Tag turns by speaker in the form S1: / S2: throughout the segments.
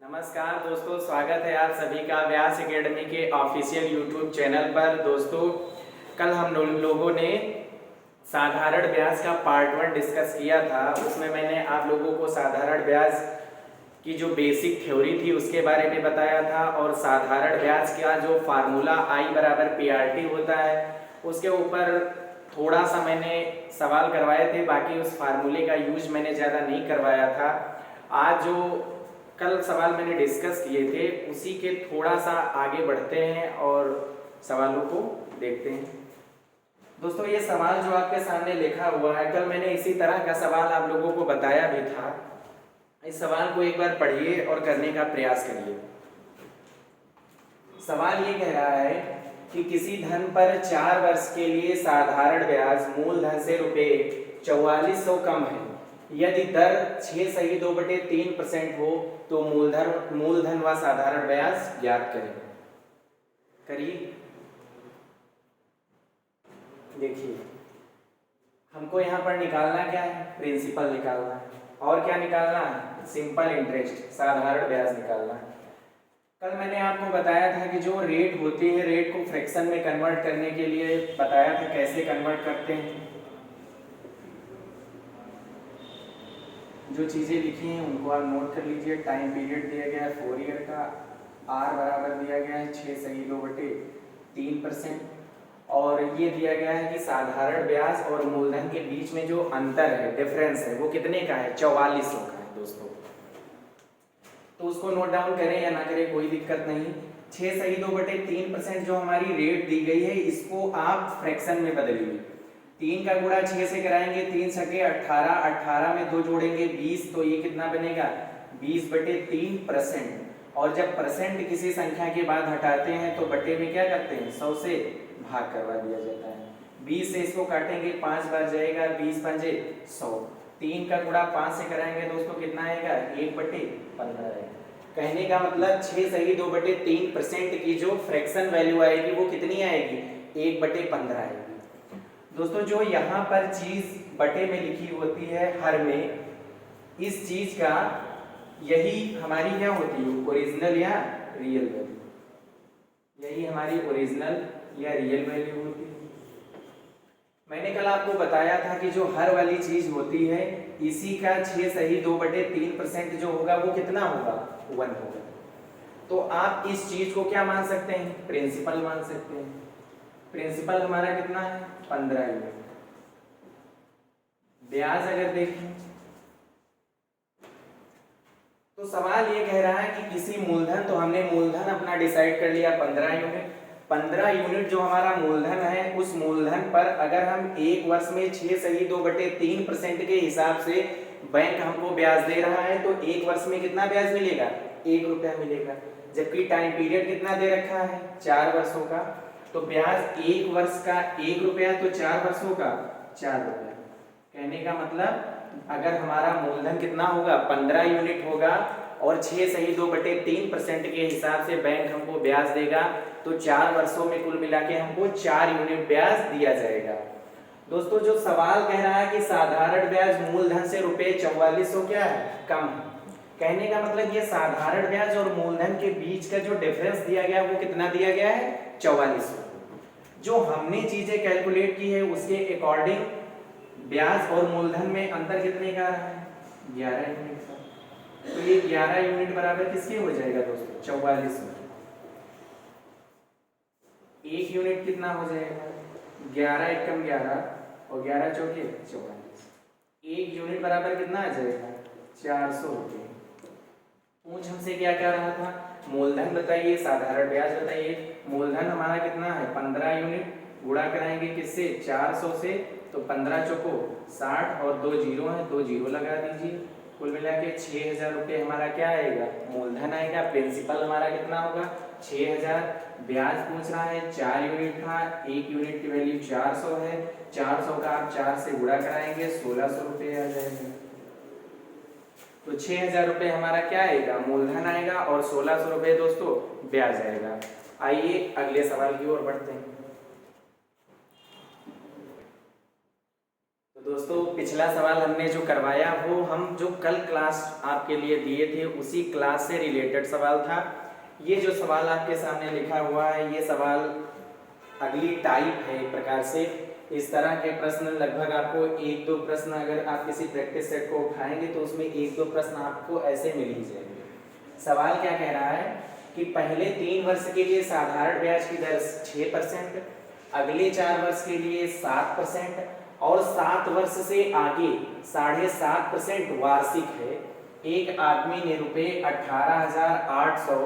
S1: नमस्कार दोस्तों, स्वागत है आप सभी का व्यास एकेडमी के ऑफिशियल यूट्यूब चैनल पर। दोस्तों, कल हम लोगों ने साधारण ब्याज का पार्ट 1 डिस्कस किया था। उसमें मैंने आप लोगों को साधारण ब्याज की जो बेसिक थ्योरी थी उसके बारे में बताया था, और साधारण ब्याज का जो फार्मूला I = PRT होता है उसके ऊपर थोड़ा सा मैंने सवाल करवाए थे। बाकी उस फार्मूले का यूज मैंने ज़्यादा नहीं करवाया था। आज जो कल सवाल मैंने डिस्कस किए थे उसी के थोड़ा सा आगे बढ़ते हैं और सवालों को देखते हैं। दोस्तों, ये सवाल जो आपके सामने लिखा हुआ है, कल मैंने इसी तरह का सवाल आप लोगों को बताया भी था। इस सवाल को एक बार पढ़िए और करने का प्रयास करिए। सवाल ये कह रहा है कि किसी धन पर 4 वर्ष के लिए साधारण ब्याज मूलधन से ₹4400 कम है। यदि दर 6.2/3% हो तो मूलधन व साधारण ब्याज ज्ञात करें। करिए। देखिए, हमको यहाँ पर निकालना क्या है? प्रिंसिपल निकालना है। और क्या निकालना है? सिंपल इंटरेस्ट, साधारण ब्याज निकालना है। कल मैंने आपको बताया था कि जो रेट होती है, रेट को फ्रैक्शन में कन्वर्ट करने के लिए बताया था कैसे कन्वर्ट करते हैं। जो चीज़ें लिखी हैं उनको आप नोट कर लीजिए। टाइम पीरियड दिया गया है 4 ईयर का, R बराबर दिया गया है 6.2/3%, और ये दिया गया है कि साधारण ब्याज और मूलधन के बीच में जो अंतर है, डिफरेंस है, वो कितने का है? 4400 का है दोस्तों। तो उसको नोट डाउन करें या ना करें कोई दिक्कत नहीं। 6.2/3% जो हमारी रेट दी गई है इसको आप फ्रैक्शन में बदलिए। 3 का गुणा 6 से कराएंगे, 3 छके 18, 18 में 2 जोड़ेंगे 20, तो ये कितना बनेगा? 20/3%। और जब परसेंट किसी संख्या के बाद हटाते हैं तो बटे में क्या करते हैं? 100 से भाग करवा दिया जाता है। 20 से इसको काटेंगे 5 बार जाएगा, 20 पंजे 100। 3 का गुणा 5 से कराएंगे दोस्तों, कितना आएगा? 1/15 आएगा। कहने का मतलब 6.2/3% की जो फ्रैक्शन वैल्यू आएगी वो कितनी आएगी? 1/15 आएगी। दोस्तों, जो यहाँ पर चीज बटे में लिखी होती है हर में, इस चीज का यही हमारी क्या होती है? ओरिजिनल या रियल वैल्यू। यही हमारी ओरिजिनल या रियल वैल्यू होती है। मैंने कल आपको बताया था कि जो हर वाली चीज होती है इसी का 6.2/3% जो होगा वो कितना होगा? 1 होगा। तो आप इस चीज को क्या मान सकते हैं? प्रिंसिपल मान सकते हैं। प्रिंसिपल हमारा कितना है? 15 यूनिट। ब्याज अगर देखें तो सवाल ये कह रहा है कि किसी मूलधन, तो हमने मूलधन अपना डिसाइड कर लिया 15 यूनिट। 15 यूनिट जो हमारा मूलधन है, उस मूलधन पर अगर हम एक वर्ष में 6.2/3% के हिसाब से बैंक हमको ब्याज दे रहा है तो एक वर्ष में कितना ब्याज मिलेगा? 1 रुपया मिलेगा। जबकि टाइम पीरियड कितना दे रखा है? 4 वर्षों का। तो ब्याज एक वर्ष का 1 रुपया, तो 4 वर्षों का 4 रुपया। कहने का मतलब अगर हमारा मूलधन कितना होगा? 15 यूनिट होगा, और 6.2/3% के हिसाब से बैंक हमको ब्याज देगा, तो 4 वर्षों में कुल मिला के हमको 4 यूनिट ब्याज दिया जाएगा। दोस्तों, जो सवाल कह रहा है कि साधारण ब्याज मूलधन से ₹4400 क्या है? कम है। कहने का मतलब ये साधारण ब्याज और मूलधन के बीच का जो डिफरेंस दिया गया है वो कितना दिया गया है? 4400। जो हमने चीजें कैलकुलेट की है उसके अकॉर्डिंग ब्याज और मूलधन में अंतर कितने का रहा है? 11 यूनिट का। तो ये 11 यूनिट बराबर किसके हो जाएगा दोस्तों? 4400। 1 यूनिट कितना हो जाएगा? 11 एकम 11 और 11 चौके 44। 1 यूनिट बराबर कितना आ जाएगा? 400 रुपये। पूछ हमसे क्या क्या रहा था? मूलधन बताइए, साधारण ब्याज बताइए। मूलधन हमारा कितना है? 15 यूनिट। गुणा कराएंगे किससे? 400 से, तो 15 चौको 60 और 2 जीरो है, 2 जीरो लगा दीजिए। कुल मिला के 6000 रुपये हमारा क्या आएगा? मूलधन आएगा। प्रिंसिपल हमारा कितना होगा? 6000। ब्याज पूछ रहा है 4 यूनिट का, 1 यूनिट की वैल्यू 400 है। 400 का आप 4 से गुणा कराएंगे, 1600 रुपये आ जाएगा। तो 6000 रुपये हमारा क्या आएगा? मूलधन आएगा, और 1600 रुपये दोस्तों ब्याज आएगा। आइए अगले सवाल की ओर बढ़ते हैं। तो दोस्तों पिछला सवाल हमने जो करवाया वो हम जो कल क्लास आपके लिए दिए थे उसी क्लास से रिलेटेड सवाल था। ये जो सवाल आपके सामने लिखा हुआ है ये सवाल अगली टाइप है। एक प्रकार से इस तरह के प्रश्न लगभग आपको एक दो प्रश्न अगर आप किसी प्रैक्टिस सेट को उठाएंगे तो उसमें एक दो प्रश्न आपको ऐसे मिल ही जाएंगे। सवाल क्या कह रहा है कि पहले 3 वर्ष के लिए साधारण ब्याज की दर 6%, अगले 4 वर्ष के लिए 7% और 7 वर्ष से आगे 7.5% वार्षिक है। एक आदमी ने रुपये 18,800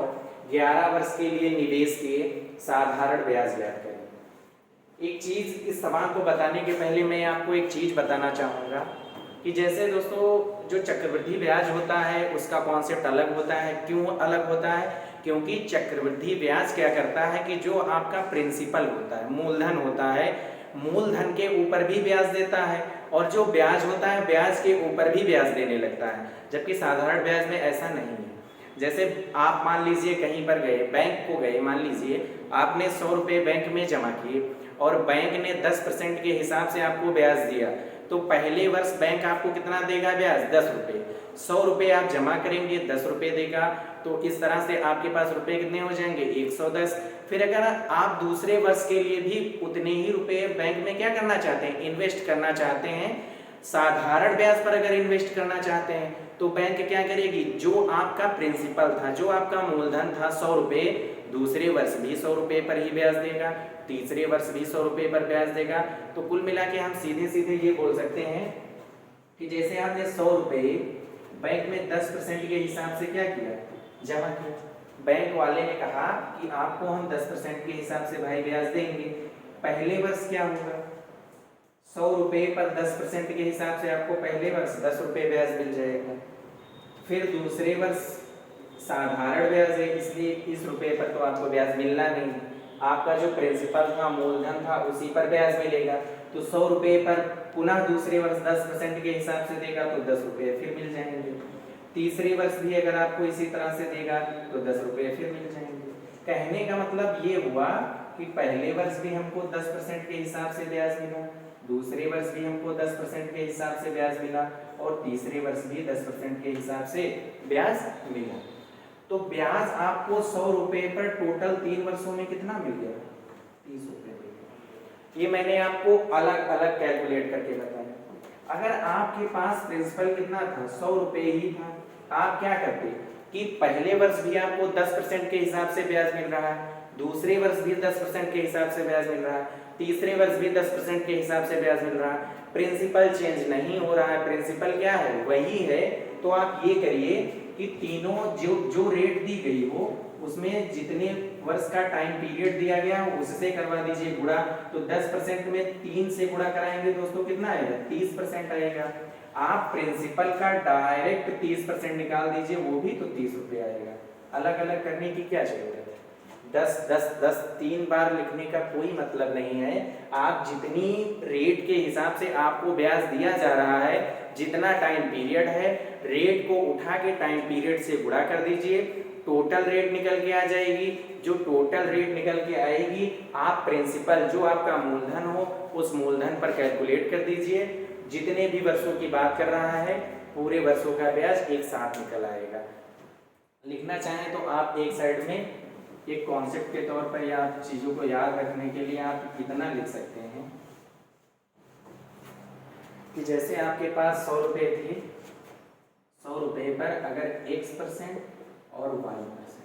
S1: 11 वर्ष के लिए निवेश किए, साधारण ब्याज ज्ञात करें। एक चीज इस सवाल को बताने के पहले मैं आपको एक चीज बताना चाहूँगा कि जैसे दोस्तों जो चक्रवृद्धि ब्याज होता है उसका कॉन्सेप्ट अलग होता है। क्यों अलग होता है? क्योंकि चक्रवृद्धि ब्याज क्या करता है कि जो आपका प्रिंसिपल होता है, मूलधन होता है, मूलधन के ऊपर भी ब्याज देता है और जो ब्याज होता है ब्याज के ऊपर भी ब्याज देने लगता है, जबकि साधारण ब्याज में ऐसा नहीं है। जैसे आप मान लीजिए कहीं पर गए, बैंक को गए, मान लीजिए आपने 100 रुपये बैंक में जमा किए और बैंक ने 10% के हिसाब से आपको ब्याज दिया, तो पहले वर्ष बैंक आपको कितना देगा ब्याज? 10 रुपये। 100 रुपये आप जमा करेंगे, 10 रुपये देगा, तो इस तरह से आपके पास रुपये कितने हो जाएंगे? 110। फिर अगर आप दूसरे वर्ष के लिए भी उतने ही रुपये बैंक में क्या करना चाहते हैं? इन्वेस्ट करना चाहते हैं, साधारण ब्याज पर अगर इन्वेस्ट करना चाहते हैं तो बैंक क्या करेगी? जो आपका प्रिंसिपल था, जो आपका मूलधन था 100 रुपये, दूसरे वर्ष भी 100 रुपये पर ही ब्याज देगा, तीसरे वर्ष भी 100 रुपये पर ब्याज देगा। तो कुल मिला के हम सीधे सीधे ये बोल सकते हैं कि जैसे आपने 100 रुपये बैंक में 10% के हिसाब से क्या किया? जमा किया। बैंक वाले ने कहा कि आपको हम 10% के हिसाब से भाई ब्याज देंगे। पहले वर्ष क्या होगा? 100 रुपये पर 10% के हिसाब से आपको पहले वर्ष 10 रुपये ब्याज मिल जाएगा। फिर दूसरे वर्ष साधारण ब्याज है, इसलिए इस रुपये पर तो आपको ब्याज मिलना नहीं, आपका जो प्रिंसिपल था, मूलधन था, उसी पर ब्याज मिलेगा। तो 100 रुपये पर पुनः दूसरे वर्ष 10% के हिसाब से देगा तो 10 रुपये फिर मिल जाएंगे। तीसरे वर्ष भी अगर आपको इसी तरह से देगा तो 10 रुपये फिर मिल जाएंगे। कहने का मतलब ये हुआ कि पहले वर्ष भी हमको 10% के हिसाब से ब्याज मिला, दूसरे वर्ष भी हमको 10% के हिसाब से ब्याज मिला और तीसरे वर्ष भी 10% के हिसाब से ब्याज मिला। तो ब्याज आपको 100 रुपये पर टोटल 3 वर्षों में कितना मिल गया? 30 रुपये। ये मैंने आपको अलग अलग कैलकुलेट करके बताया। अगर आपके पास प्रिंसिपल कितना था? 100 रुपये ही था, आप क्या करते कि पहले वर्ष भी आपको 10% के हिसाब से ब्याज मिल रहा है, दूसरे वर्ष भी 10% के हिसाब से ब्याज मिल रहा है, तीसरे वर्ष भी 10% के हिसाब से ब्याज मिल रहा है, प्रिंसिपल चेंज नहीं हो रहा है, प्रिंसिपल क्या है? वही है। तो आप ये करिए कि तीनों जो रेट दी गई हो उसमें जितने वर्ष का टाइम पीरियड दिया गया हो उससे करवा दीजिए गुणा। तो 10% में 3 से गुणा कराएंगे दोस्तों कितना आएगा? 30% आएगा। आप प्रिंसिपल का डायरेक्ट 30% निकाल दीजिए, वो भी तो 30 रुपये आएगा। अलग अलग करने की क्या जरूरत है? 10 10 10 3 बार लिखने का कोई मतलब नहीं है। आप जितनी रेट के हिसाब से आपको ब्याज दिया जा रहा है, जितना टाइम पीरियड है, रेट को उठा के टाइम पीरियड से गुणा कर दीजिए, टोटल रेट निकल के आ जाएगी। जो टोटल रेट निकल के आएगी, आप प्रिंसिपल जो आपका मूलधन हो उस मूलधन पर कैलकुलेट कर दीजिए। जितने भी वर्षों की बात कर रहा है पूरे वर्षों का ब्याज एक साथ निकल आएगा। लिखना चाहें तो आप एक साइड में एक कॉन्सेप्ट के तौर पर या चीजों को याद रखने के लिए आप इतना लिख सकते हैं कि जैसे आपके पास 100 रुपये थे, 100 रुपये पर अगर x% और y%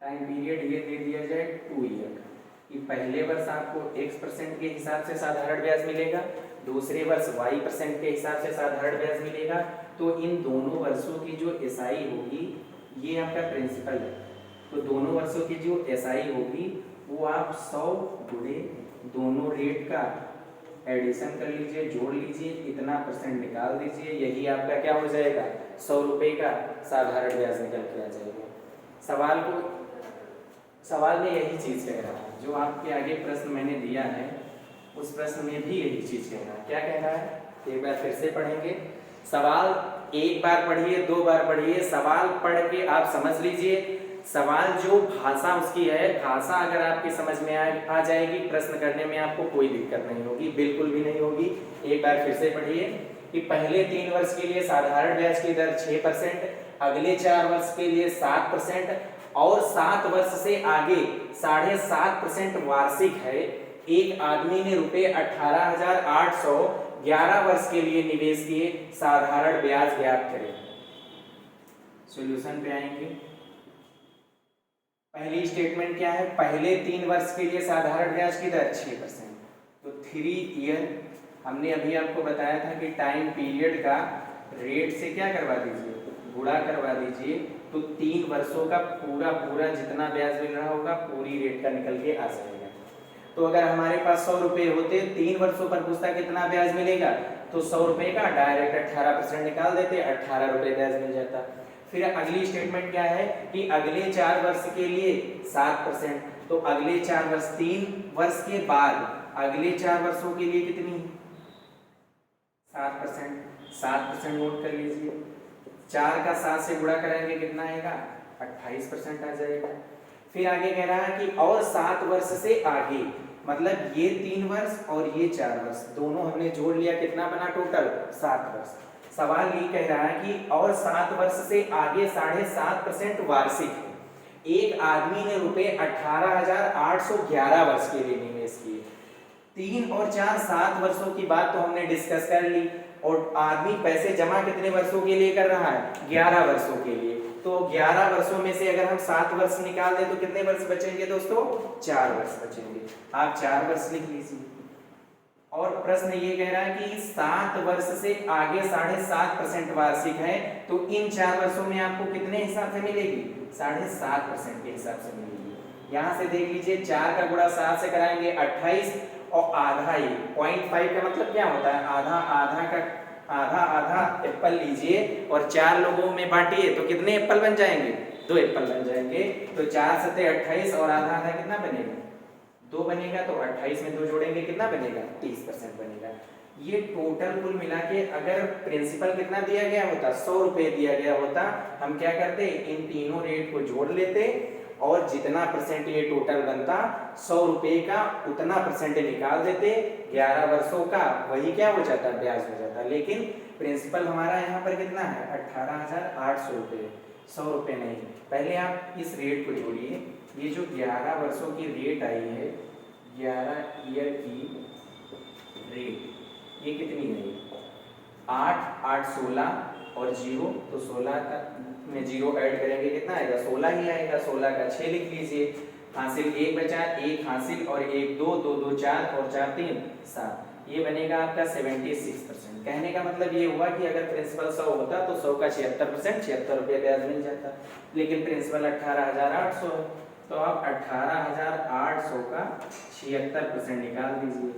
S1: टाइम पीरियड ये दे दिया जाए 2 ईयर का, कि पहले वर्ष आपको x% के हिसाब से साधारण ब्याज मिलेगा, दूसरे वर्ष y% के हिसाब से साधारण ब्याज मिलेगा। तो इन दोनों वर्षों की जो SI होगी, ये आपका प्रिंसिपल है, तो दोनों वर्षों की जो SI होगी वो आप 100 गुणे दोनों रेट का एडिशन कर लीजिए, जोड़ लीजिए, इतना % निकाल दीजिए, यही आपका क्या हो जाएगा? 100 रुपये का साधारण ब्याज निकल के आ जाएगा। सवाल में यही चीज कह रहा है, जो आपके आगे प्रश्न मैंने दिया है उस प्रश्न में भी यही चीज कह रहा है। क्या कह रहा है? एक बार फिर से पढ़ेंगे सवाल, एक बार पढ़िए, 2 बार पढ़िए, सवाल पढ़ के आप समझ लीजिए। सवाल जो भाषा उसकी है, भाषा अगर आपकी समझ में आ जाएगी, प्रश्न करने में आपको कोई दिक्कत नहीं होगी, बिल्कुल भी नहीं होगी। एक बार फिर से पढ़िए कि पहले 3 वर्ष के लिए साधारण ब्याज की दर 6%, अगले 4 वर्ष के लिए 7% और 7 वर्ष से आगे 7.5% वार्षिक है। एक आदमी ने रुपए 18,800 11 वर्ष के लिए निवेश किए, साधारण ब्याज ज्ञात करें। सॉल्यूशन पे आएंगे। पहली स्टेटमेंट क्या है, पहले 3 वर्ष के लिए साधारण ब्याज की दर 6%। तो 3 ईयर हमने अभी आपको बताया था कि टाइम पीरियड का रेट से क्या करवा दीजिए, गुणा करवा दीजिए, तो 3 वर्षों का पूरा जितना ब्याज मिल रहा होगा पूरी रेट का निकल के आ जाएगा। तो अगर हमारे पास 100 रुपये होते, 3 वर्षों पर पूछता कितना ब्याज मिलेगा, तो 100 रुपये का डायरेक्ट 18% निकाल देते, 18 रुपये ब्याज मिल जाता। फिर अगली स्टेटमेंट क्या है कि अगले 4 वर्ष के लिए 7%। तो अगले 4 वर्ष, 3 वर्ष के बाद अगले 4 वर्षों के लिए कितनी, 7%। 7% नोट कर लीजिए। 4 का 7 से गुणा करेंगे कितना आएगा, 28% आ जाएगा। फिर आगे कह रहा है कि और 7 वर्ष से आगे, मतलब ये 3 वर्ष और ये 4 वर्ष दोनों हमने जोड़ लिया, कितना बना टोटल, 7 वर्ष। सवाल ये कह रहा है कि और 7 वर्ष से आगे 7.5% वार्षिक है। एक आदमी ने रुपए 18,811 वर्ष के लिए निवेश किए। 3 और 4 7 वर्षों की बात तो हमने डिस्कस कर ली, और आदमी पैसे जमा कितने वर्षों के लिए कर रहा है, 11 वर्षों के लिए। तो 11 वर्षों में से अगर हम 7 वर्ष निकाल दें तो कितने वर्ष बचेंगे दोस्तों, 4 वर्ष बचेंगे। आप 4 वर्ष लिख लीजिए। और प्रश्न ये कह रहा है कि 7 वर्ष से आगे 7.5% वार्षिक है, तो इन 4 वर्षों में आपको कितने हिसाब से मिलेगी, 7.5% के हिसाब से मिलेगी। यहाँ से देख लीजिए, 4 का गुणा 7 से कराएंगे 28, और आधा ही 0.5 का मतलब क्या होता है, आधा आधा का आधा एप्पल लीजिए और 4 लोगों में बांटिए, तो कितने एप्पल बन जाएंगे, 2 एप्पल बन जाएंगे। तो 4 सत्ते 28 और आधा आधा कितना बनेगा, 2 बनेगा। तो 28 में 2 जोड़ेंगे कितना बनेगा, 30% बनेगा। ये टोटल कुल मिला के अगर प्रिंसिपल कितना दिया गया होता, 100 रुपये दिया गया होता, हम क्या करते, इन तीनों रेट को जोड़ लेते और जितना परसेंट ये टोटल बनता 100 रुपये का, उतना परसेंट निकाल देते। 11 वर्षों का वही क्या हो जाता, ब्याज हो जाता। लेकिन प्रिंसिपल हमारा यहाँ पर कितना है, 18,800 रुपये, 100 रुपये नहीं। पहले आप इस रेट को जोड़िए। ये जो 11 वर्षों की रेट आई है, 11 ईयर की रेट, ये कितनी है, 8 8 16 और 0, तो 16 का में 0 ऐड करेंगे कितना आएगा, 16 ही आएगा। 16 का 6 लिख लीजिए। हासिल 1 बचा, 1 हासिल और 1 2, 2 2 4 और 4 3 7, ये बनेगा आपका 76%। कहने का मतलब ये हुआ कि अगर प्रिंसिपल 100 होता तो 100 का 76%, 76 रुपये ब्याज मिल जाता। लेकिन प्रिंसिपल 18,800 है, तो आप 18,800 का 76% निकाल दीजिए।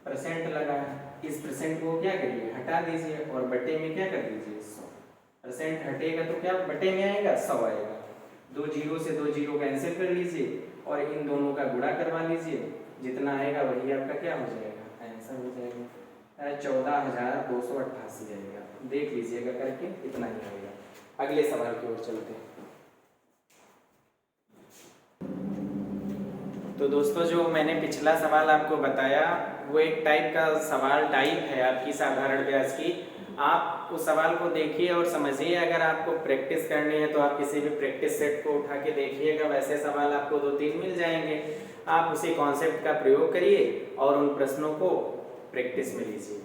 S1: परसेंट लगा है, इस परसेंट को क्या करिए, हटा दीजिए और बटे में क्या कर दीजिए, 100%। हटेगा तो क्या बटे में आएगा, 100 आएगा। 2 जीरो से 2 जीरो कैंसिल कर लीजिए और इन दोनों का गुणा करवा लीजिए, जितना आएगा वही आपका क्या हो जाएगा, आंसर हो जाएगा। 14,288 आएगा। देख लीजिएगा करके, इतना ही आएगा। अगले सवाल की ओर चलते हैं। तो दोस्तों, जो मैंने पिछला सवाल आपको बताया वो एक टाइप का सवाल टाइप है आपकी साधारण ब्याज की। आप उस सवाल को देखिए और समझिए। अगर आपको प्रैक्टिस करनी है तो आप किसी भी प्रैक्टिस सेट को उठा के देखिएगा, वैसे सवाल आपको 2-3 मिल जाएंगे। आप उसी कॉन्सेप्ट का प्रयोग करिए और उन प्रश्नों को प्रैक्टिस में लीजिए।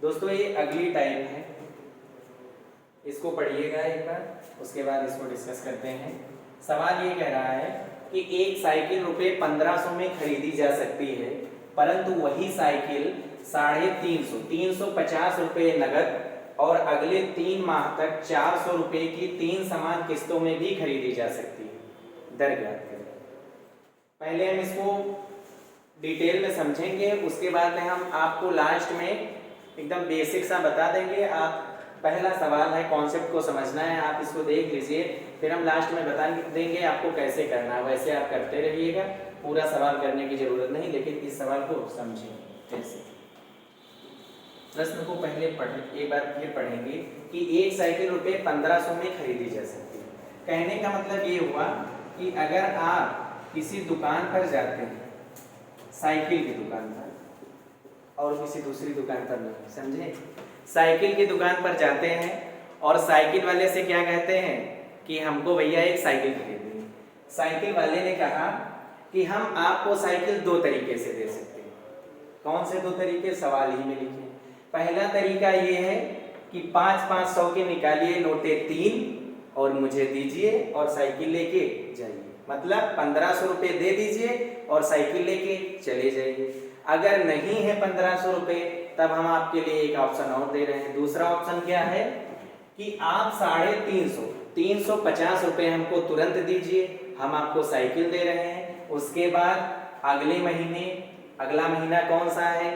S1: दोस्तों, ये अगली टाइप है, इसको पढ़िएगा एक बार, उसके बाद इसको डिस्कस करते हैं। सवाल ये कह रहा है कि एक साइकिल रुपये 1500 में खरीदी जा सकती है, परंतु वही साइकिल 350 रुपये नगद और अगले 3 माह तक 400 रुपये की 3 समान किस्तों में भी खरीदी जा सकती है। दर ज्ञात करें। पहले हम इसको डिटेल में समझेंगे, उसके बाद में हम आपको लास्ट में एकदम बेसिक सा बता देंगे। आप पहला सवाल है, कॉन्सेप्ट को समझना है, आप इसको देख लीजिए, फिर हम लास्ट में बता देंगे आपको कैसे करना है। वैसे आप करते रहिएगा, पूरा सवाल करने की जरूरत नहीं, लेकिन इस सवाल को समझिए। कैसे, प्रश्न को पहले एक बार फिर पढ़ेंगे कि एक साइकिल रुपये 1500 में खरीदी जा सकती है। कहने का मतलब ये हुआ कि अगर आप किसी दुकान पर जाते हैं, साइकिल की दुकान पर और किसी दूसरी दुकान पर नहीं, समझे, साइकिल की दुकान पर जाते हैं और साइकिल वाले से क्या कहते हैं कि हमको भैया एक साइकिल खरीदनी है। साइकिल वाले ने कहा कि हम आपको साइकिल दो तरीके से दे सकते हैं। कौन से दो तरीके, सवाल ही में लिखे। पहला तरीका ये है कि 500-500 के निकालिए नोटे 3 और मुझे दीजिए और साइकिल लेके जाइए, मतलब 1500 रुपये दे दीजिए और साइकिल लेके चले जाइए। अगर नहीं है 1500 रुपये, तब हम आपके लिए एक ऑप्शन और दे रहे हैं। दूसरा ऑप्शन क्या है कि आप 350 रुपये हमको तुरंत दीजिए, हम आपको साइकिल दे रहे हैं। उसके बाद अगले महीने, अगला महीना कौन सा है,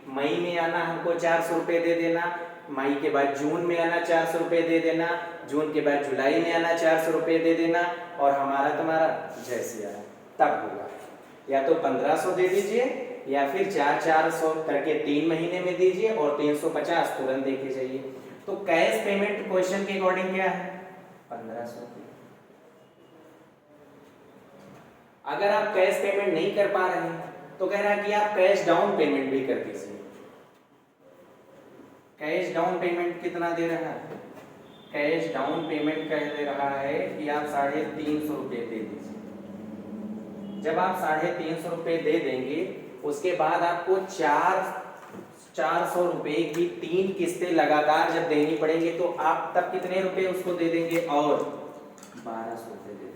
S1: मई में आना हमको 400 रुपये दे देना, मई के बाद जून में आना 400 रुपये दे देना, जून के बाद जुलाई में आना 400 रुपये दे देना, और हमारा तुम्हारा जैसे आया तब होगा। या तो 1500 दे दीजिए या फिर 400 करके 3 महीने में दीजिए और 350 तुरंत देके जाइए। तो कैश पेमेंट क्वेश्चन के अकॉर्डिंग क्या है, 1500 रुपये। अगर आप कैश पेमेंट नहीं कर पा रहे हैं तो कह रहा है कि आप कैश डाउन पेमेंट भी कर दीजिए। कैश डाउन पेमेंट कितना दे रहा है, कैश डाउन पेमेंट कह दे रहा है कि आप 350 रुपये दे दीजिए। जब आप 350 रुपये दे देंगे, उसके बाद आपको 400 रुपये की 3 किस्तें लगातार जब देनी पड़ेंगे, तो आप तब कितने रुपए उसको दे देंगे, और 1200 रुपये दे देंगे।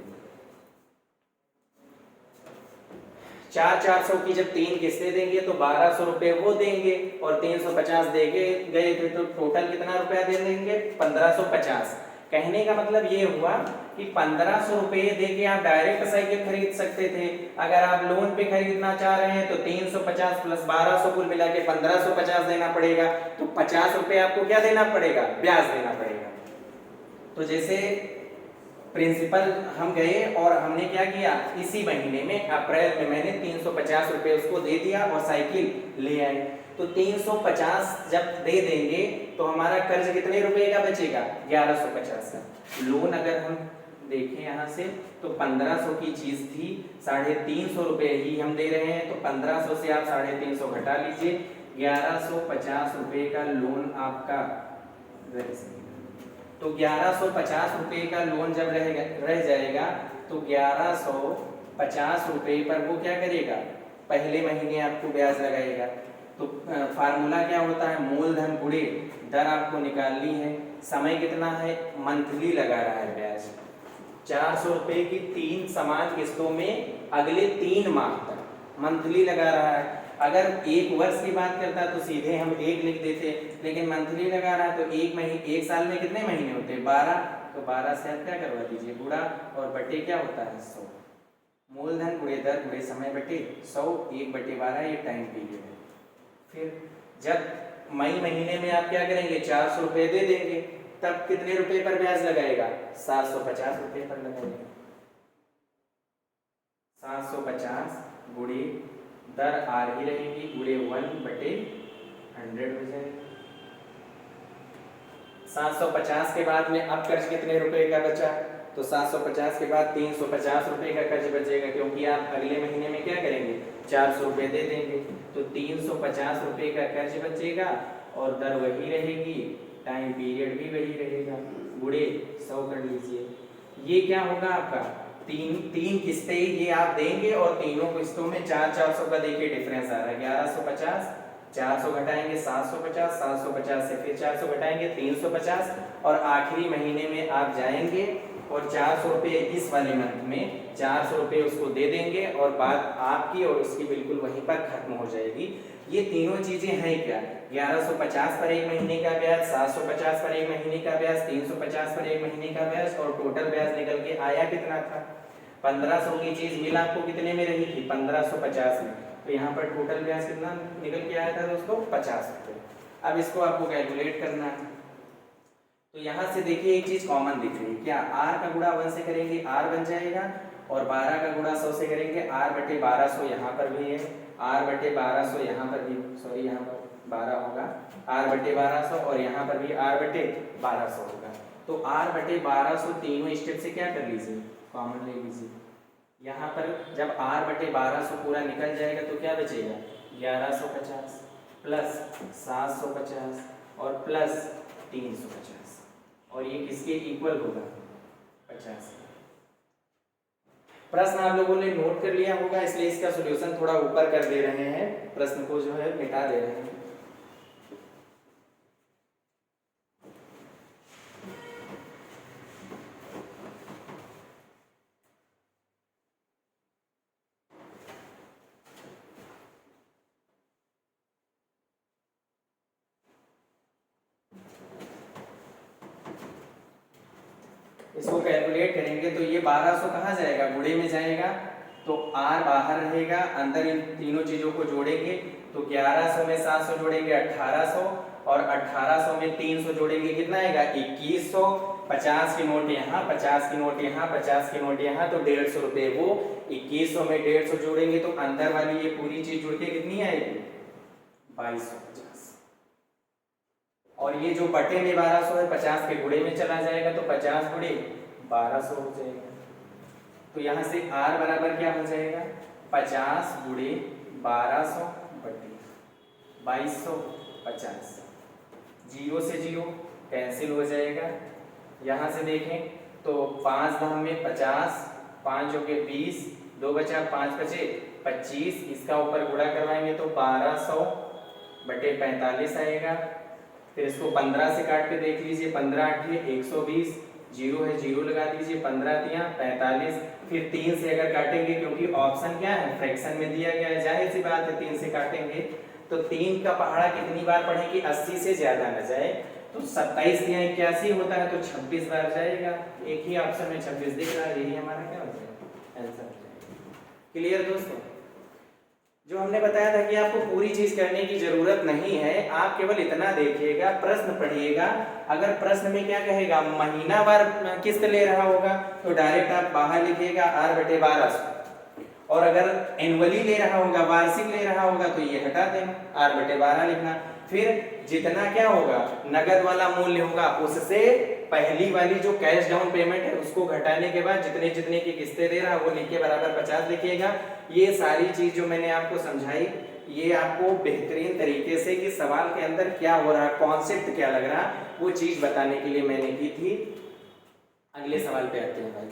S1: 400 की जब 3 किस्तें देंगे तो 1200 रुपये वो देंगे, और 350 दे गए थे तो टोटल कितना रुपया दे देंगे, 1550। कहने का मतलब ये हुआ कि 1500 रुपये दे के आप डायरेक्ट साइकिल खरीद सकते थे। अगर आप लोन पे खरीदना चाह रहे हैं तो 350 प्लस 1200 कुल मिला के 1550 देना पड़ेगा। तो 50 रुपये आपको क्या देना पड़ेगा, ब्याज देना पड़ेगा। तो जैसे प्रिंसिपल हम गए और हमने क्या किया, इसी महीने में अप्रैल में मैंने 350 रुपये उसको दे दिया और साइकिल ले आए। तो 350 जब दे देंगे तो हमारा कर्ज कितने रुपए का बचेगा, 1150 का। लोन अगर हम देखें यहाँ से तो 1500 की चीज थी, 350 रुपये ही हम दे रहे हैं, तो 1500 से आप 350 घटा लीजिए, 1150 रुपये का लोन आपका तो 1150 रुपये का लोन जब रह जाएगा तो 1150 रुपये पर वो क्या करेगा, पहले महीने आपको ब्याज लगाएगा। तो फार्मूला क्या होता है, मूलधन गुणे दर आपको निकालनी है, समय कितना है, मंथली लगा रहा है ब्याज। 400 रुपये की 3 समान किस्तों में अगले 3 माह तक मंथली लगा रहा है। अगर 1 वर्ष की बात करता तो सीधे हम 1 लिख देते, लेकिन मंथली लगा रहा है तो 1 साल में कितने महीने होते हैं, 12। तो 12 से आप क्या करवा दीजिए, गुणा, और बटे क्या होता है, 100। मूलधन गुणे दर गुणे समय बटे 100, 1/12 ये टाइम पीरियड है। फिर जब मई महीने में आप क्या करेंगे, 400 रुपये दे देंगे, तब कितने रुपए पर ब्याज लगाएगा, 750 रुपये पर लगाएगा। 750 गुणे दर आर ही रहेगी, गुणे 1/100 हो जाएगा। 750 के बाद में अब कर्ज कितने रुपए का बचा, तो 750 के बाद 350 रुपये का कर्ज बचेगा, क्योंकि आप अगले महीने में क्या करेंगे, 400 रुपये दे देंगे, तो 350 रुपये का कर्ज बचेगा और दर वही रहेगी, टाइम पीरियड भी वही रहेगा, गुणे 100 कर लीजिए। ये क्या होगा आपका, तीन किस्तें ये आप देंगे और तीनों किस्तों में 400 का देखिए डिफरेंस आ रहा है, 1150, 400 घटाएंगे 750, 750 से फिर 400 घटाएंगे 350, और आखिरी महीने में आप जाएंगे और 400 रुपये इस वाले मंथ में 400 रुपये उसको दे देंगे और बात आपकी और उसकी बिल्कुल वहीं पर खत्म हो जाएगी। ये तीनों चीजें हैं क्या, 1150 पर 1 महीने का ब्याज, 750 पर 1 महीने का ब्याज, 350 पर 1 महीने का ब्याज, और टोटल ब्याज निकल के आया कितना था, 1500 की चीज मिल आपको कितने में रही थी, 1550 में। तो यहाँ पर टोटल ब्याज कितना निकल के आया था दोस्तों, 50 रुपये। अब इसको आपको कैलकुलेट करना है। तो यहाँ से देखिए एक चीज कॉमन दिख रही है, क्या r का गुणा 1 से करेंगे r बन जाएगा, और 12 का गुणा 100 से करेंगे r/1200, यहाँ पर भी है r/1200, यहाँ पर भी, सॉरी यहाँ पर 12 होगा r/1200, और यहाँ पर भी r/1200 होगा। तो r बटे 1200 तीनों स्टेप से क्या कर लीजिए, कॉमन ले लीजिए। यहाँ पर जब r बटे 1200 पूरा निकल जाएगा तो क्या बचेगा, 1150 प्लस 750 और प्लस 350, और ये किसके इक्वल होगा, 50। प्रश्न आप लोगों ने नोट कर लिया होगा, इसलिए इसका सॉल्यूशन थोड़ा ऊपर कर दे रहे हैं, प्रश्न को जो है मिटा दे रहे हैं। इसको कैलकुलेट करेंगे तो ये 1200 कहाँ जाएगा, गुणे में जाएगा, तो r बाहर रहेगा, अंदर इन तीनों चीजों को जोड़ेंगे तो 1100 में 700 जोड़ेंगे 1800, और 1800 में 300 जोड़ेंगे कितना आएगा, 2100। 50 की नोट यहाँ, 50 की नोट यहाँ, 50 की नोट यहाँ, तो 150 रुपये वो। 2100 में 150 जोड़ेंगे तो अंदर वाली ये पूरी चीज जुड़ के कितनी आएगी, 2250। और ये जो बटे में 1200 है 50 के गुणे में चला जाएगा तो 50 गुणे 1200 हो जाएगा। तो यहाँ से r बराबर क्या हो जाएगा, 50 गुणे 1200 बटे 2250। 0 से 0 कैंसिल हो जाएगा। यहाँ से देखें तो 5 धाम में 50, 5 हो के 20, 2 बचा 5 बचे 25, इसका ऊपर गुणा करवाएंगे तो 1200 बटे 45 आएगा। फिर इसको 15 से काट के देख लीजिए, 15 8 120, 0 है 0 लगा दीजिए, 15 दिया 45। फिर 3 से अगर काटेंगे, क्योंकि ऑप्शन क्या है, फ्रैक्शन में दिया गया है, जाहिर सी बात है 3 से काटेंगे तो 3 का पहाड़ा कितनी बार पढ़े कि 80 से ज्यादा न जाए, तो 27 या 81 होता है तो 26 बार जाएगा। एक ही ऑप्शन में 26 दिख रहा है, यही हमारा क्या हो जाएगा, आंसर हो जाएगा। क्लियर दोस्तों, जो हमने बताया था कि आपको पूरी चीज करने की जरूरत नहीं है, आप केवल इतना देखिएगा, प्रश्न पढ़िएगा। अगर प्रश्न में क्या कहेगा, महीनावार किस्त ले रहा होगा तो डायरेक्ट आप बाहर लिखिएगा r बटे 1200, और अगर एनुअली ले रहा होगा, वार्षिक ले रहा होगा तो ये हटा देना, r बटे 12 लिखना। फिर जितना क्या होगा, नगद वाला मूल्य होगा, उससे पहली वाली जो कैश डाउन पेमेंट है उसको घटाने के बाद जितने जितने की किस्तें दे रहा है वो लिख के बराबर 50 लिखिएगा। ये सारी चीज जो मैंने आपको समझाई, ये आपको बेहतरीन तरीके से कि सवाल के अंदर क्या हो रहा, कॉन्सेप्ट क्या लग रहा, वो चीज बताने के लिए मैंने की थी। अगले सवाल पे आते हैं भाई।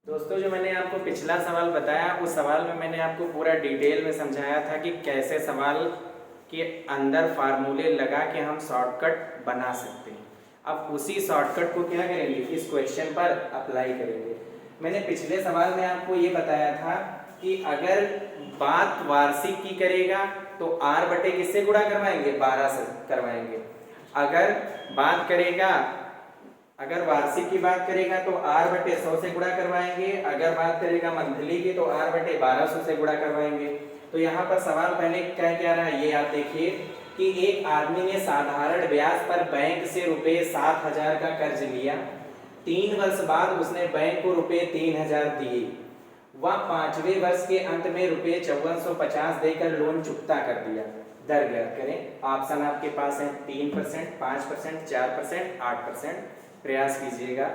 S1: दोस्तों, जो मैंने आपको पिछला सवाल बताया, उस सवाल में मैंने आपको पूरा डिटेल में समझाया था कि कैसे सवाल के अंदर फार्मूले लगा के हम शॉर्टकट बना सकते हैं। अब उसी शॉर्टकट को क्या करेंगे, इस क्वेश्चन पर अप्लाई करेंगे। मैंने पिछले सवाल में आपको ये बताया था कि अगर बात वार्षिक की करेगा तो r बटे किससे गुणा करवाएंगे, 12 से करवाएंगे। अगर बात करेगा, अगर वार्षिक की बात करेगा तो r बटे 100 से गुणा करवाएंगे। अगर बात करेगा मंथली की तो r बटे 1200 से गुणा करवाएंगे। तो यहाँ पर सवाल पहले क्या रहा है, ये आप देखिए कि एक आदमी ने साधारण ब्याज पर बैंक से रुपए 7000 का कर्ज लिया। 3 वर्ष बाद उसने बैंक को रुपए 3000 दिए। वह 5वें वर्ष के अंत में रुपए 5450 देकर लोन चुकता कर दिया। दर ज्ञात करें। ऑप्शन आपके पास है 3%, 5%, 4%, 8%। प्रयास कीजिएगा,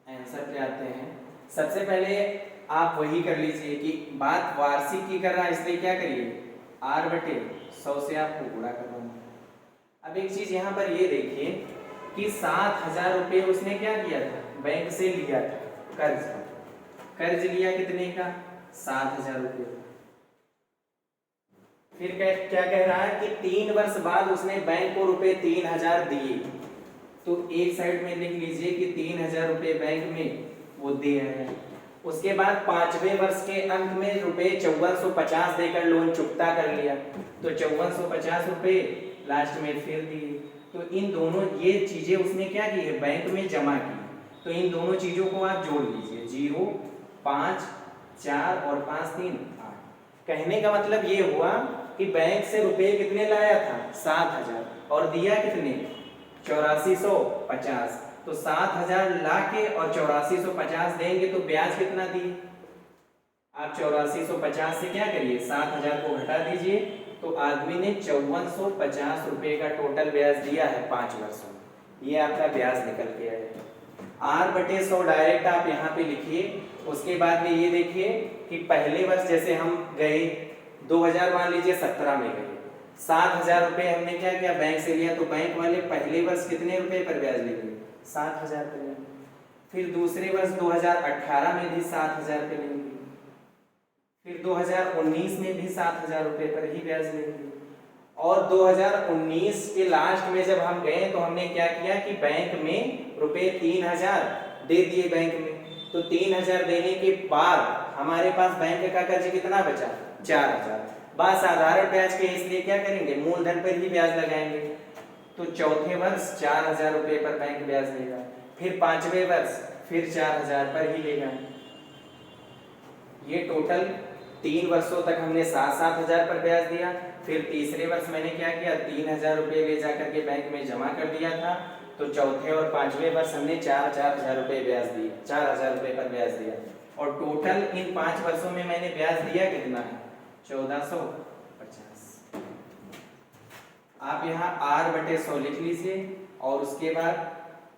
S1: आंसर क्या आते हैं। सबसे पहले आप वही कर लीजिए कि बात वार्षिक की कर रहा है, इसलिए क्या करिए, r बटे 100 से आपको गुणा करना। अब एक चीज यहाँ पर ये देखिए कि 7000 रुपये उसने क्या किया था, बैंक से लिया था, कर्ज लिया कितने का, 7000 रुपये। फिर क्या कह रहा है कि 3 वर्ष बाद उसने बैंक को रुपए 3000 दिए। तो एक साइड में लिख लीजिए कि 3000 रुपये बैंक में वो दिए हैं। उसके बाद 5वें वर्ष के अंत में रुपए 5450 देकर लोन चुकता कर लिया। तो 5450 रुपये लास्ट में फिर दिए। तो इन दोनों ये चीजें उसने क्या की है, बैंक में जमा की। तो इन दोनों चीजों को आप जोड़ लीजिए, 0, 5, 4 और 5, 3, 8। कहने का मतलब ये हुआ कि बैंक से रुपए कितने लाया था, 7000, और दिया कितने, 8450। तो 7000 ला के और 8450 देंगे तो ब्याज कितना दिए। आप 8450 से क्या करिए, 7000 को घटा दीजिए तो आदमी ने 5450 रुपये का टोटल ब्याज दिया है 5 वर्षों में। ये आपका ब्याज निकल के आएगा। R/100 डायरेक्ट आप यहाँ पे लिखिए। उसके बाद में ये देखिए कि पहले वर्ष जैसे हम गए 2000 मान लीजिए 17 में गए, 7000 रुपये हमने क्या किया बैंक से लिया, तो बैंक वाले पहले वर्ष कितने रुपए पर ब्याज लेंगे? 7000 पे लेंगे। फिर दूसरे वर्ष 2018 में भी 7000 पे लेंगे, फिर 2019 में भी 7000 रुपये पर ही ब्याज लेंगे। और 2019 के लास्ट में जब हम गए तो हमने क्या किया कि बैंक में रुपये 3000 दे दिए बैंक में। तो 3000 देने के बाद हमारे पास बैंक का कर्ज कितना बचा? 4000। बाद साधारण ब्याज के इसलिए क्या करेंगे? मूलधन पर ही ब्याज लगाएंगे। तो चौथे वर्ष 4000 रुपये पर बैंक ब्याज लेगा, फिर पांचवें वर्ष फिर 4000 पर ही लेगा। ये टोटल 3 वर्षों तक हमने 7-7 पर ब्याज दिया। फिर तीसरे वर्ष मैंने क्या किया? 3000 रुपये ले जाकर के बैंक में जमा कर दिया था। तो चौथे और पांचवें वर्ष हमने 4-4 रुपये ब्याज दिया, 4000 रुपये पर ब्याज दिया। और टोटल इन 5 वर्षों में मैंने ब्याज दिया कितना है? 1450। आप यहाँ R/100 लिख लीजिए और उसके बाद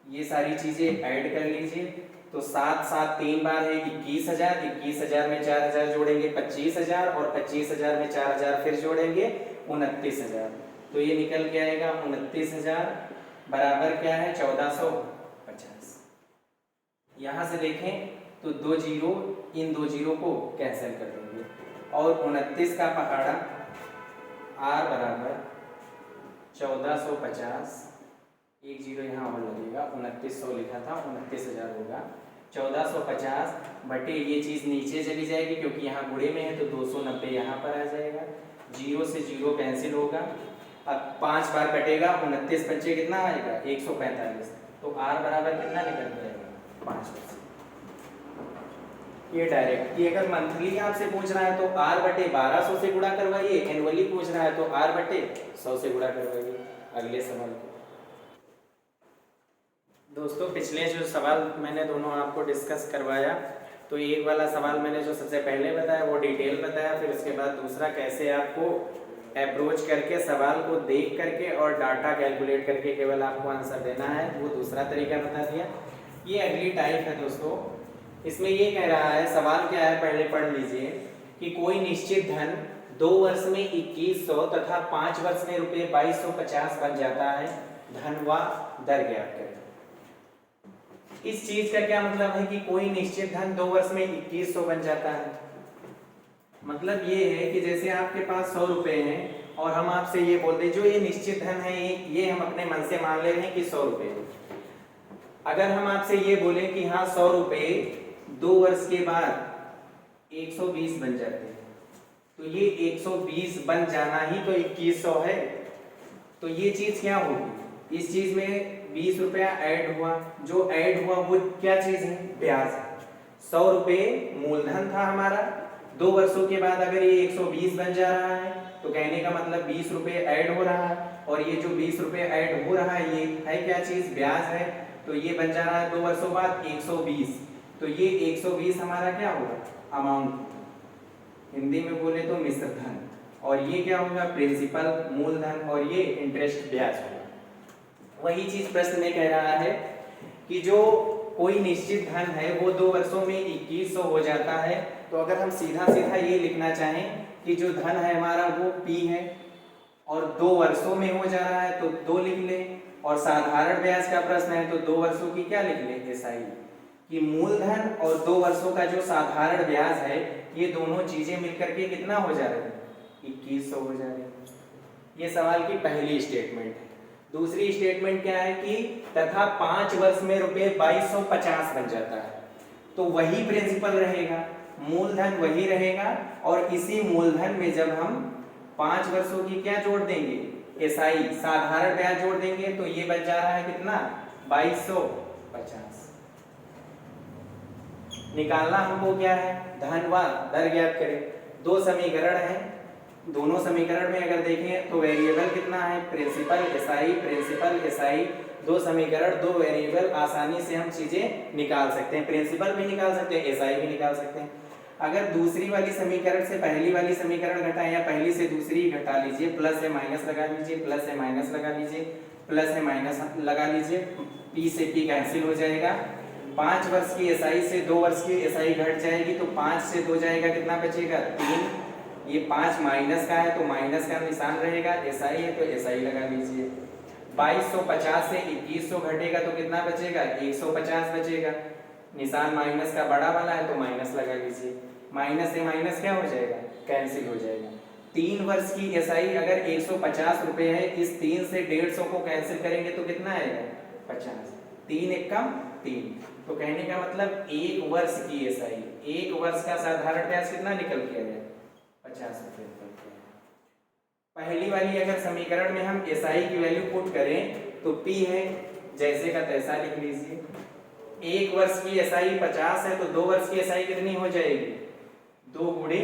S1: ये सारी चीजें ऐड कर लीजिए। तो 7-7 3 बार है 21000, 21000 में 4000 जोड़ेंगे 25000, और 25000 में 4000 फिर जोड़ेंगे 29000। तो ये निकल के आएगा 29000 बराबर क्या है? 1450। यहाँ से देखें तो 2 जीरो, इन 2 जीरो को कैंसिल कर देंगे और 29 का पहाड़ा R बराबर 1450, एक जीरो यहाँ और लगेगा, 2900 लिखा था, 29000 होगा। 1450 बटे ये चीज़ नीचे चली जाएगी क्योंकि यहाँ गुणे में है, तो 290 यहाँ पर आ जाएगा। जीरो से जीरो कैंसिल होगा। अब 5 बार कटेगा, 29 बच्चे कितना आएगा? 145। तो R बराबर कितना निकल जाएगा? 5%। ये डायरेक्ट। ये अगर मंथली आपसे पूछ रहा है तो R/1200 से गुणा करवाइए, एनुअली पूछ रहा है तो R/100 से गुणा करवाइए। अगले सवाल को दोस्तों, पिछले जो सवाल मैंने दोनों आपको डिस्कस करवाया, तो एक वाला सवाल मैंने जो सबसे पहले बताया वो डिटेल बताया, फिर उसके बाद दूसरा कैसे आपको अप्रोच करके सवाल को देख करके और डाटा कैलकुलेट करके केवल आपको आंसर देना है, वो दूसरा तरीका बता दिया। ये अगली टाइप है दोस्तों। इसमें ये कह रहा है, सवाल क्या है पहले पढ़ लीजिए कि कोई निश्चित धन 2 वर्ष में 2100 तथा 5 वर्ष में रुपये 2250 बन जाता है। धन व दर ज्ञात करें। इस चीज का क्या मतलब है कि कोई निश्चित धन 2 वर्ष में 2100 बन जाता है। मतलब ये है कि जैसे आपके पास 100 रुपए हैं और हम आपसे ये बोलते जो ये निश्चित धन है, ये हम अपने मन से मान ले रहे हैं कि 100 रुपए। अगर हम आपसे ये बोले कि हाँ 100 रुपए 2 वर्ष के बाद 120 बन जाते हैं, तो ये 120 बन जाना ही तो 2100 है। तो ये चीज क्या होगी? इस चीज में 20 रुपया ऐड हुआ, जो ऐड हुआ वो क्या चीज है? ब्याज है। 100 रुपये मूलधन था हमारा, 2 वर्षों के बाद अगर ये 120 बन जा रहा है तो कहने का मतलब 20 रुपये ऐड हो रहा है, और ये जो 20 रुपये ऐड हो रहा है ये है क्या चीज? ब्याज है। तो ये बन जा रहा है 2 वर्षों बाद 120। तो ये 120 हमारा क्या होगा? अमाउंट, हिंदी में बोले तो मिश्र धन। और ये क्या होगा? प्रिंसिपल मूलधन, और ये इंटरेस्ट ब्याज होगा। वही चीज प्रश्न में कह रहा है कि जो कोई निश्चित धन है वो 2 वर्षों में 2100 हो जाता है। तो अगर हम सीधा सीधा ये लिखना चाहें कि जो धन है हमारा वो P है और 2 वर्षों में हो जा रहा है तो 2 लिख लें, और साधारण ब्याज का प्रश्न है तो 2 वर्षों की क्या लिख लें? SI कि मूलधन और 2 वर्षों का जो साधारण ब्याज है ये दोनों चीजें मिलकर के कितना हो जा रहे हैं? 2100 हो जा रहे हैं। ये सवाल की पहली स्टेटमेंट है। दूसरी स्टेटमेंट क्या है कि तथा 5 वर्ष में रुपये 2250 बन जाता है। तो वही प्रिंसिपल रहेगा, मूलधन वही रहेगा, और इसी मूलधन में जब हम 5 वर्षों की क्या जोड़ देंगे? SI साधारण ब्याज जोड़ देंगे, तो ये बच जा रहा है कितना? 2250। निकालना हमको क्या है? धन व दर ज्ञात करें। 2 समीकरण है, दोनों समीकरण में अगर देखें तो वेरिएबल कितना है? Principal SI, principal SI। 2 समीकरण 2 वेरिएबल, आसानी से हम चीजें निकाल सकते हैं। प्रिंसिपल भी निकाल सकते हैं, SI भी निकाल सकते हैं। अगर दूसरी वाली समीकरण से पहली वाली समीकरण घटाएं या पहली से दूसरी घटा लीजिए, प्लस है माइनस लगा लीजिए, प्लस है माइनस लगा लीजिए, प्लस है माइनस लगा लीजिए, पी से पी कैंसिल हो जाएगा। 5 वर्ष की एसआई से 2 वर्ष की एसआई घट जाएगी, तो 5 से 2 जाएगा, कितना बचेगा 3। ये 5 माइनस का है तो माइनस का निशान रहेगा, एसआई है तो एसआई लगा लीजिए। 2250 से 2100 घटेगा तो कितना बचेगा 150 बचेगा, निशान माइनस का बड़ा वाला है तो माइनस लगा लीजिए। माइनस से माइनस क्या हो जाएगा, कैंसिल हो जाएगा। 3 वर्ष की एसआई अगर 150 रुपए है, इस 3 से 150 को कैंसिल करेंगे तो कितना आएगा 50। 3 एक कम 3, तो कहने का मतलब 1 वर्ष की एसआई, 1 वर्ष का साधारण ब्याज कितना निकल के आया 50 रुपए निकल के आया। पहली वाली अगर समीकरण में हम एसआई की वैल्यू पुट करें तो पी है जैसे का तैसा लिख लीजिए। 1 वर्ष की एसआई 50 है तो 2 वर्ष की एसआई कितनी हो जाएगी 2 गुणे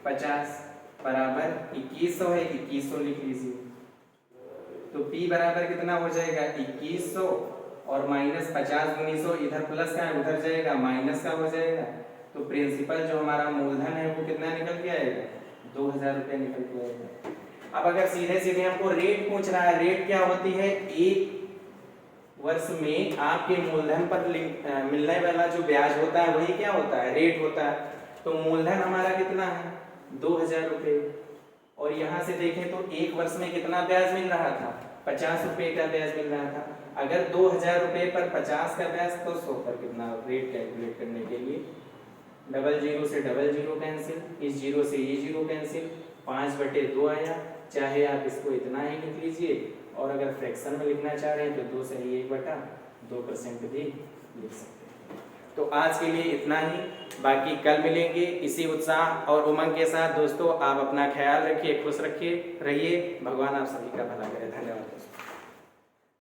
S1: 50 बराबर 2100 है, 2100 लिख लीजिए। तो P बराबर कितना हो जाएगा 2100 और माइनस 50 गुनी 100, इधर प्लस का है उधर जाएगा माइनस का हो जाएगा। तो प्रिंसिपल जो हमारा मूलधन है वो कितना निकल के आएगा 2000 रुपये निकल के आएगा। अब अगर सीधे सीधे हमको रेट पूछ रहा है, रेट क्या होती है, 1 वर्ष में आपके मूलधन पर मिलने वाला जो ब्याज होता है वही क्या होता है, रेट होता है। तो मूलधन हमारा कितना है 2000 रुपये, और यहाँ से देखें तो 1 वर्ष में कितना ब्याज मिल रहा था 50 रुपये का ब्याज मिल रहा था। अगर 2000 रुपये पर 50 का ब्याज तो 100 पर कितना, रेट कैलकुलेट करने के लिए डबल जीरो से डबल जीरो कैंसिल, इस जीरो से ये जीरो कैंसिल, 5/2 आया। चाहे आप इसको इतना ही लिख लीजिए, और अगर फ्रैक्शन में लिखना चाह रहे हैं तो 2 से ही 1/2% भी लिख सकते हैं। तो आज के लिए इतना ही, बाकी कल मिलेंगे इसी उत्साह और उमंग के साथ। दोस्तों आप अपना ख्याल रखिए, खुश रखिए रहिए, भगवान आप सभी का भला करे। धन्यवाद दोस्तों।